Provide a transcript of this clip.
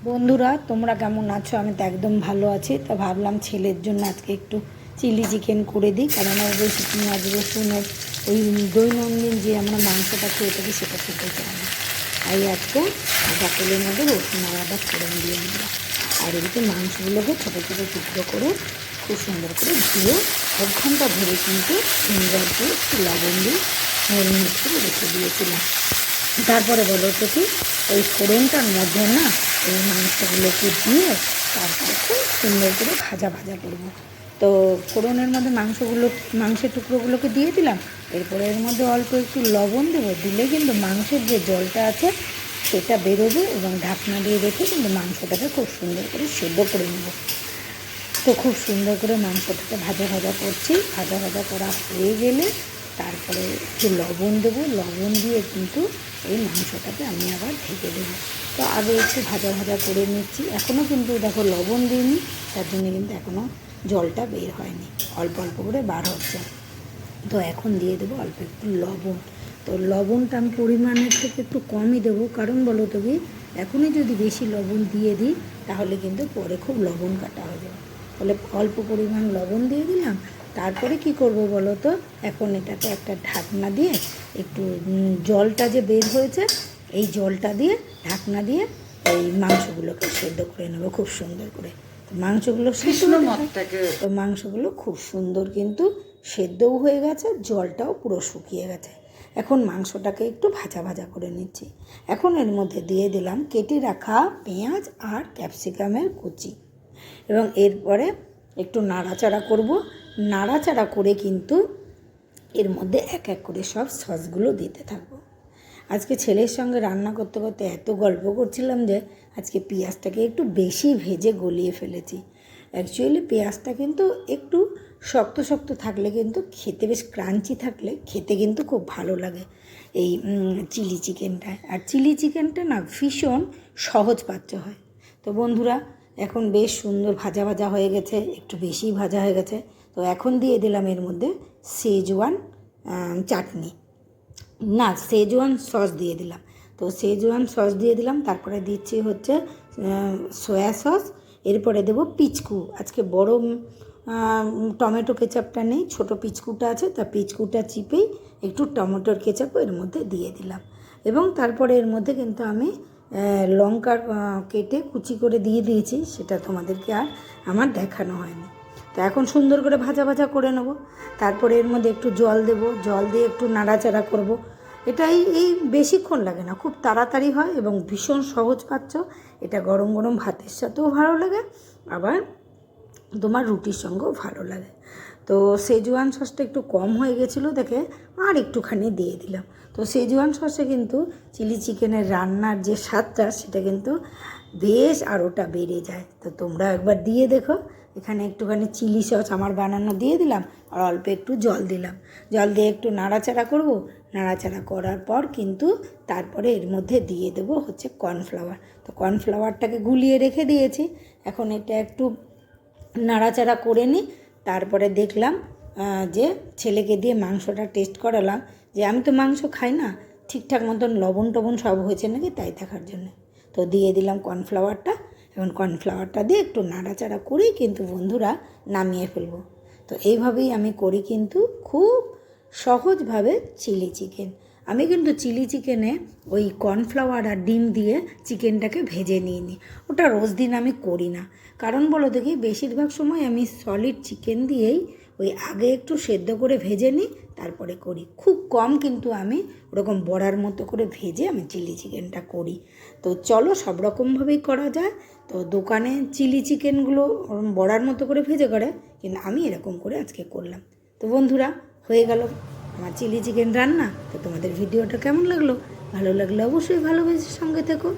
বন্ধুরা, তোমরা কেমন আছো? আমি তো একদম ভালো আছি। তো ভাবলাম ছেলের জন্য আজকে একটু চিলি চিকেন করে দিই, কারণ ওর বেশি পেঁয়াজ রসুনের ওই দৈনন্দিন যে আমরা মাংসটা খেয়ে থাকি সেটা খেতে চাই না। তাই আজকে আদা তেলের মধ্যে রসুন আর আদা ফোড়ন দিয়ে দিলাম। আর এদিকে মাংসগুলোকে ছোটো ছোটো টুকরো করে খুব সুন্দর করে ধুয়ে 1 ঘন্টা ধরে কিন্তু ভিনেগার দিয়ে একটু লবণ দিয়ে ম্যারিনেট করে রেখে দিয়েছিলাম। তারপরে বলো তো কি, ওই ফোড়নটার মধ্যে না এই মাংসগুলোকে দিয়ে তারপরে খুব সুন্দর করে ভাজা ভাজা করবো। তো ফোড়নের মধ্যে মাংসের টুকরোগুলোকে দিয়ে দিলাম। এরপরে এর মধ্যে অল্প একটু লবণ দেবো, দিলে কিন্তু মাংসের যে জলটা আছে সেটা বেরোবে, এবং ঢাকনা দিয়ে রেখে কিন্তু মাংসটাকে খুব সুন্দর করে সেদ্ধ করে নেব। তো খুব সুন্দর করে মাংসটাকে ভাজা ভাজা করছি। ভাজা ভাজা করা হয়ে গেলে তারপরে একটু লবণ দেবো, লবণ দিয়ে কিন্তু এই মাংসটাকে আমি আবার ঢেকে দেবো। তো আগে একটু ভাজা ভাজা করে নিচ্ছি, এখনও কিন্তু দেখো লবণ দিইনি, তার জন্য কিন্তু এখনও জলটা বের হয়নি, অল্প অল্প করে বার হচ্ছে। তো এখন দিয়ে দেবো অল্প একটু লবণ। তো লবণটা আমি পরিমাণের থেকে একটু কমই দেবো, কারণ বলো তো কি, এখনই যদি বেশি লবণ দিয়ে দিই তাহলে কিন্তু পরে খুব লবণ কাটা হয়ে যাবে। তাহলে অল্প পরিমাণ লবণ দিয়ে দিলাম। তারপরে কি করব বলো তো, এখন এটাকে একটা ঢাকনা দিয়ে একটু জলটা যে বের হয়েছে এই জলটা দিয়ে ঢাকনা দিয়ে এই মাংসগুলোকে সেদ্ধ করে নেবো খুব সুন্দর করে। মাংসগুলো তো মাংসগুলো খুব সুন্দর কিন্তু সেদ্ধও হয়ে গেছে, জলটাও পুরো শুকিয়ে গেছে। এখন মাংসটাকে একটু ভাজা ভাজা করে নিচ্ছি। এখন এর মধ্যে দিয়ে দিলাম কেটে রাখা পেঁয়াজ আর ক্যাপসিকামের কুচি, এবং এরপরে একটু নাড়াচাড়া করব। নাড়াচাড়া করে কিন্তু এর মধ্যে এক এক করে সব সসগুলো দিতে থাকবো। আজকে ছেলের সঙ্গে রান্না করতে করতে এত গল্প করছিলাম যে আজকে পেঁয়াজটাকে একটু বেশি ভেজে গলিয়ে ফেলেছি। অ্যাকচুয়ালি পেঁয়াজটা কিন্তু একটু শক্ত শক্ত থাকলে কিন্তু খেতে, বেশ ক্রাঞ্চি থাকলে খেতে কিন্তু খুব ভালো লাগে এই চিলি চিকেনটায়। আর চিলি চিকেনটা না ভীষণ সহজপাচ্য হয়। তো বন্ধুরা, এখন বেশ সুন্দর ভাজা ভাজা হয়ে গেছে, একটু বেশি ভাজা হয়ে গেছে। তো এখন দিয়ে দিলাম এর মধ্যে শেজওয়ান চাটনি, না শেজওয়ান সস দিয়ে দিলাম। তো শেজওয়ান সস দিয়ে দিলাম, তারপরে দিচ্ছি হচ্ছে সয়া সস। এরপরে দেবো পিচকু। আজকে বড় টমেটো কেচাপটা নেই, ছোট পিচকুটা আছে, তা পিচকুটা চিপেই একটু টমেটোর কেচাপও এর মধ্যে দিয়ে দিলাম। এবং তারপরে এর মধ্যে কিন্তু আমি লঙ্কা কেটে কুচি করে দিয়ে দিয়েছি, সেটা তোমাদেরকে আর আমার দেখানো হয়নি। তো এখন সুন্দর করে ভাজা ভাজা করে নেব। তারপরে এর মধ্যে একটু জল দেব, জল দিয়ে একটু নাড়াচাড়া করব। এটাই এই বেশিক্ষণ লাগে না, খুব তাড়াতাড়ি হয় এবং ভীষণ সহজ পাচ্ছ। এটা গরম গরম ভাতের সাথেও ভালো লাগে, আবার তোমার রুটির সঙ্গেও ভালো লাগে। তো শেজওয়ান সসটা একটু কম হয়ে গেছিলো দেখে আর একটুখানি দিয়ে দিলাম। তো শেজওয়ান সসে কিন্তু চিলি চিকেনের রান্নার যে স্বাদটা সেটা কিন্তু বেশ আরোটা বেড়ে যায়। তো তোমরা একবার দিয়ে দেখো। এখানে একটুখানি চিলি সস আমার বানানো দিয়ে দিলাম, আর অল্প একটু জল দিলাম। জল দিয়ে একটু নাড়াচাড়া করব। নাড়াচাড়া করার পর কিন্তু তারপরে এর মধ্যে দিয়ে দেবো হচ্ছে কর্নফ্লাওয়ার। তো কর্নফ্লাওয়ারটাকে গুলিয়ে রেখে দিয়েছি। এখন এটা একটু নাড়াচাড়া করে নিই। তারপরে দেখলাম যে ছেলেকে দিয়ে মাংসটা টেস্ট করালাম, যে আমি তো মাংস খাই না, ঠিকঠাক মতন লবণ টবণ সব হয়েছে নাকি তাই দেখার জন্য। তো দিয়ে দিলাম কর্নফ্লাওয়ারটা। এখন কর্নফ্লাওয়ারটা দিয়ে একটু নাড়াচাড়া করেই কিন্তু বন্ধুরা নামিয়ে ফেলবো। তো এইভাবেই আমি করি কিন্তু খুব সহজভাবে চিলি চিকেন। আমি কিন্তু চিলি চিকেনে ওই কর্নফ্লাওয়ার আর ডিম দিয়ে চিকেনটাকে ভেজে নিয়ে নিই। ওটা রোজ দিন আমি করি না, কারণ বলো দেখি বেশিরভাগ সময় আমি সলিড চিকেন দিয়েই ওই আগে একটু সেদ্ধ করে ভেজে নিই, তারপরে করি। খুব কম কিন্তু আমি ওরকম বড়ার মতো করে ভেজে আমি চিলি চিকেনটা করি। তো চলো, সব রকমভাবেই করা যায়। তো দোকানে চিলি চিকেনগুলো বড়ার মতো করে ভেজে করে, কিন্তু আমি এরকম করে আজকে করলাম। তো বন্ধুরা, হয়ে গেল আমার চিলি চিকেন রান্না। তো তোমাদের ভিডিওটা কেমন লাগলো? ভালো লাগলে অবশ্যই ভালোবেসে সঙ্গে থেকো।